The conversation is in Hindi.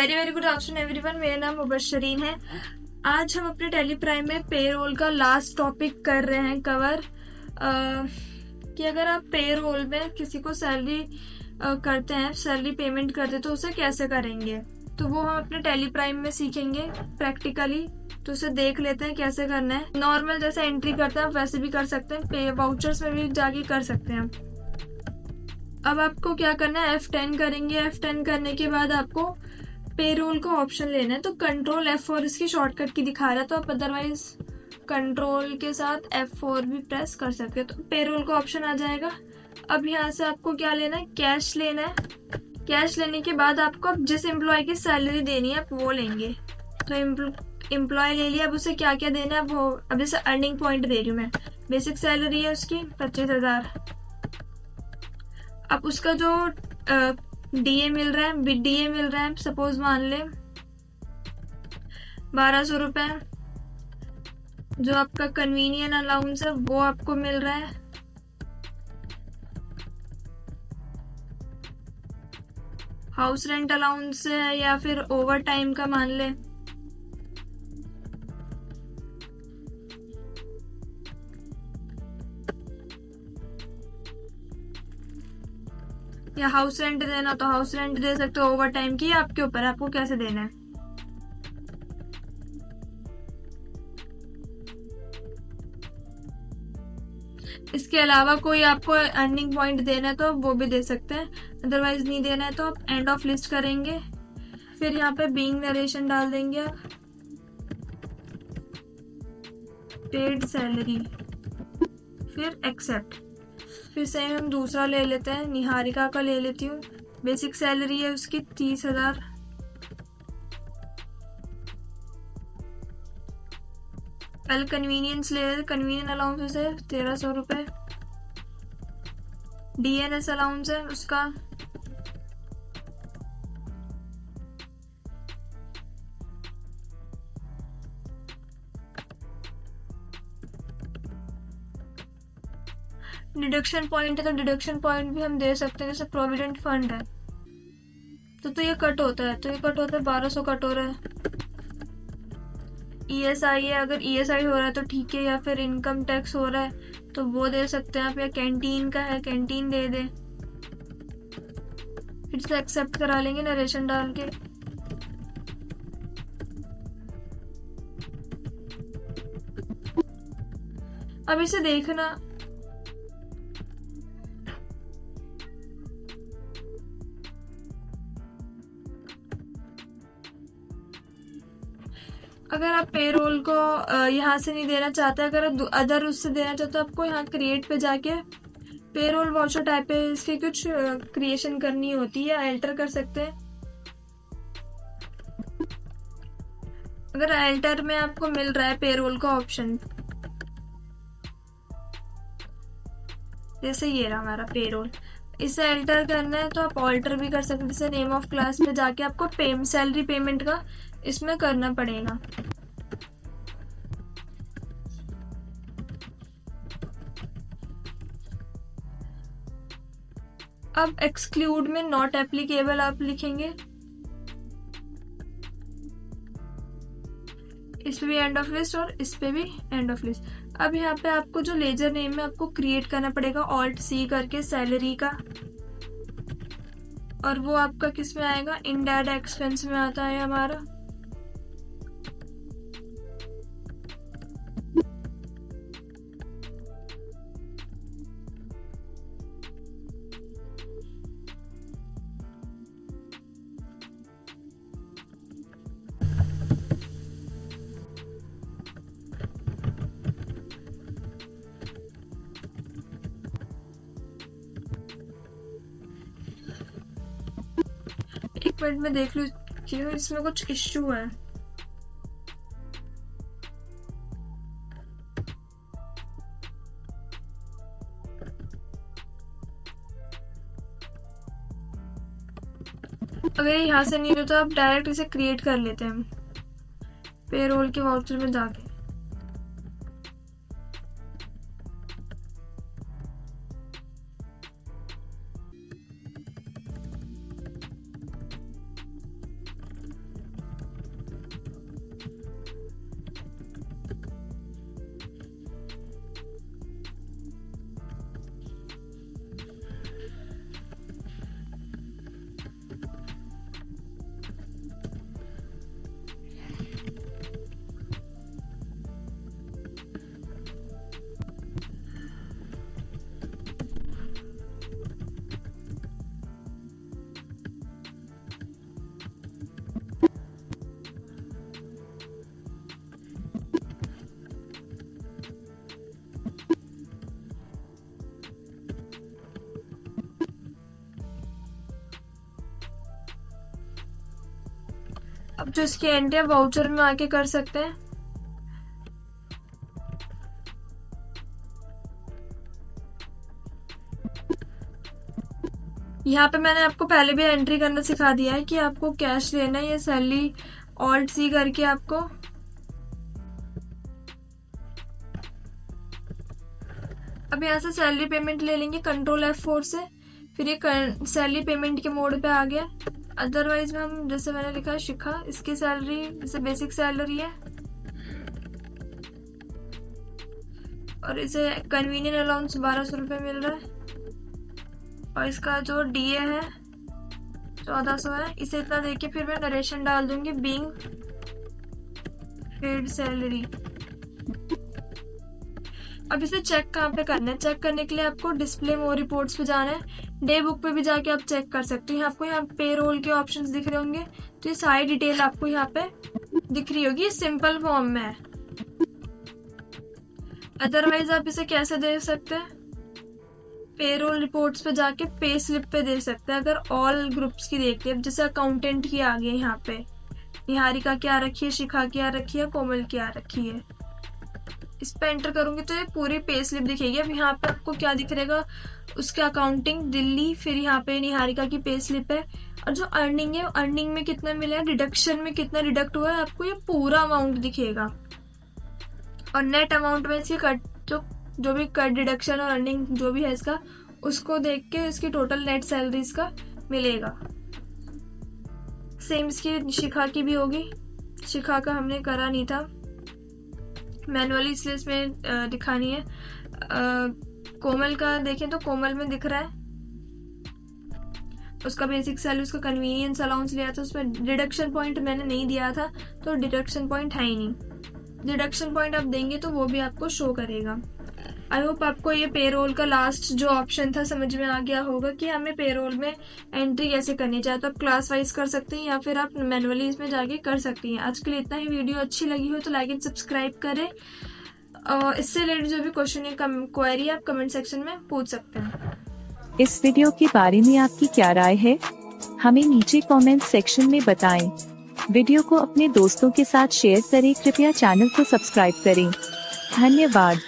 Very very good afternoon everyone. मेरा नाम मुबशरीन है। आज हम अपने टेली प्राइम में पेरोल का लास्ट टॉपिक कर रहे हैं कवर, कि अगर आप पेरोल में किसी को सैलरी करते हैं, सैलरी पेमेंट करते हैं, तो उसे कैसे करेंगे। तो वो हम अपने टेली प्राइम में सीखेंगे प्रैक्टिकली। तो उसे देख लेते हैं कैसे करना है। नॉर्मल जैसे एंट्री करते हैं आप वैसे भी कर सकते हैं, पे वाउचर्स में भी जाके कर सकते हैं। अब आपको क्या करना है, F10 करेंगे। F10 करने के बाद आपको पेरोल का ऑप्शन लेना है। तो कंट्रोल F4 इसकी शॉर्टकट की दिखा रहा है, तो आप अदरवाइज कंट्रोल के साथ F4 भी प्रेस कर सकते हो। तो पेरोल का ऑप्शन आ जाएगा। अब यहाँ से आपको क्या लेना है, कैश लेना है। कैश लेने के बाद आपको अब जिस एम्प्लॉय की सैलरी देनी है आप वो लेंगे। तो एम्प्लॉय ले लिया। अब उसे क्या क्या देना है वो, अब जैसे अर्निंग पॉइंट दे रही हूँ मैं। बेसिक सैलरी है उसकी 25,000। अब उसका जो डीए मिल रहा है, डीए मिल रहा है, सपोज मान ले 1200 रुपए। जो आपका कन्वीनियंट अलाउंस है वो आपको मिल रहा है। हाउस रेंट अलाउंस है या फिर ओवर टाइम का मान ले। या हाउस रेंट देना तो हाउस रेंट दे सकते हो, ओवर टाइम की आपके ऊपर, आपको कैसे देना है। इसके अलावा कोई आपको अर्निंग पॉइंट देना है तो वो भी दे सकते हैं, अदरवाइज नहीं देना है तो आप एंड ऑफ लिस्ट करेंगे। फिर यहाँ पे बीइंग नरेशन डाल देंगे आप, पेड सैलरी, फिर एक्सेप्ट। फिर से हम दूसरा ले लेते हैं, निहारिका का ले लेती हूँ। बेसिक सैलरी है उसकी 30,000। पहले कन्वीनियंस ले लेते, कन्वीनियंट अलाउंस है 1300 रुपए। डीएनएस अलाउंस है उसका डिडक्शन पॉइंट है, तो डिडक्शन पॉइंट भी हम दे सकते हैं। जैसे प्रोविडेंट फंड है तो ये कट होता है, तो ये कट होता है 1200 कट हो रहा है। ईएसआई है, अगर ईएसआई हो रहा है तो ठीक है, या फिर इनकम टैक्स हो रहा है तो वो दे सकते हैं आप, या कैंटीन का है कैंटीन दे दे। फिर से एक्सेप्ट करा लेंगे नरेशन डाल के। अब इसे देखना, अगर आप पेरोल को यहाँ से नहीं देना चाहते, अगर आप अदर उससे देना चाहते हो, आपको यहाँ क्रिएट पे जाके पेरोल वाउचर टाइप पे इसकी कुछ क्रिएशन करनी होती है, एल्टर कर सकते हैं। अगर एल्टर में आपको मिल रहा है पेरोल का ऑप्शन, जैसे ये रहा हमारा पेरोल, इसे एल्टर करना है तो आप ऑल्टर भी कर सकते हैं। जैसे नेम ऑफ क्लास में जाके आपको सैलरी पेमेंट का इसमें करना पड़ेगा। अब एक्सक्लूड में नॉट एप्लीकेबल आप लिखेंगे, इस पे भी एंड ऑफ लिस्ट और इस पे भी एंड ऑफ लिस्ट। अब यहाँ पे आपको जो लेजर नेम है आपको क्रिएट करना पड़ेगा ऑल्ट सी करके सैलरी का, और वो आपका किस में आएगा, इनडायरेक्ट एक्सपेंस में आता है हमारा। एक मिनट में देख लूँ कि इसमें कुछ इश्यू है। अगर यहाँ से नहीं हो तो आप डायरेक्ट इसे क्रिएट कर लेते हैं पेरोल के वाउचर में जाके। जो इसकी एंट्री है वाउचर में आके कर सकते हैं। यहाँ पे मैंने आपको पहले भी एंट्री करना सिखा दिया है कि आपको कैश लेना है या सैलरी ऑल्ट सी करके आपको अब यहाँ से सैलरी पेमेंट ले लेंगे कंट्रोल F4 से। फिर ये सैलरी पेमेंट के मोड पे आ गया। अदरवाइज में हम जैसे मैंने लिखा है शिखा, इसकी सैलरी जैसे बेसिक सैलरी है और इसे कन्वीनियंट अलाउंस 1200 रुपये मिल रहा है और इसका जो DA है 1400 है। इसे इतना देके फिर मैं नरेशन डाल दूंगी बीइंग पेड सैलरी। अब इसे चेक कहाँ पे करना है? चेक करने के लिए आपको डिस्प्ले मोर रिपोर्ट्स पे जाना है। डे बुक पे भी जाके आप चेक कर सकते हैं। आपको यहाँ पे रोल के ऑप्शंस दिख रहे होंगे, तो ये सारी डिटेल आपको यहाँ पे दिख रही होगी, सिंपल फॉर्म में है। अदरवाइज आप इसे कैसे देख सकते हैं? पेरोल रिपोर्ट्स पे जाके पे स्लिप पे दे सकते हैं। अगर ऑल ग्रुप्स की देखते हैं, जैसे अकाउंटेंट की आ गई यहाँ पे, निहारिका क्या रखी है, शिखा क्या रखी है, कोमल क्या रखी है, इस पे एंटर करूंगी तो ये पूरी पे स्लिप दिखेगी। अब यहाँ पे आपको क्या दिख रहेगा? उसके अकाउंटिंग दिल्ली, फिर यहाँ पे निहारिका की पे स्लिप है और जो अर्निंग है, अर्निंग में कितना मिला है, डिडक्शन में कितना डिडक्ट हुआ है, आपको ये पूरा अमाउंट दिखेगा। और नेट अमाउंट में इसकी कट जो भी कट डिडक्शन और अर्निंग जो भी है इसका, उसको देख के इसकी टोटल नेट सैलरी इसका मिलेगा। सेम इसकी शिखा की भी होगी। शिखा का हमने करा नहीं था मैनुअली, इसलिए इसमें दिखानी है। कोमल का देखें तो कोमल में दिख रहा है उसका बेसिक सैलरी, उसका कन्वीनियंस अलाउंस लिया था, उसमें डिडक्शन पॉइंट मैंने नहीं दिया था तो डिडक्शन पॉइंट है ही नहीं। डिडक्शन पॉइंट आप देंगे तो वो भी आपको शो करेगा। आई होप आपको ये पेरोल का लास्ट जो ऑप्शन था समझ में आ गया होगा कि हमें पेरोल में एंट्री कैसे करनी चाहिए। तो आप क्लास वाइज कर सकते हैं या फिर आप मैनुअली इसमें जाके कर सकती हैं। आज के लिए इतना ही। वीडियो अच्छी लगी हो तो लाइक एंड सब्सक्राइब करें और इससे रिलेटेड जो भी क्वेश्चन या क्वेरी आप कमेंट सेक्शन में पूछ सकते हैं। इस वीडियो के बारे में आपकी क्या राय है? हमें नीचे कमेंट सेक्शन में बताएं। वीडियो को अपने दोस्तों के साथ शेयर करें। कृपया चैनल को सब्सक्राइब करें। धन्यवाद।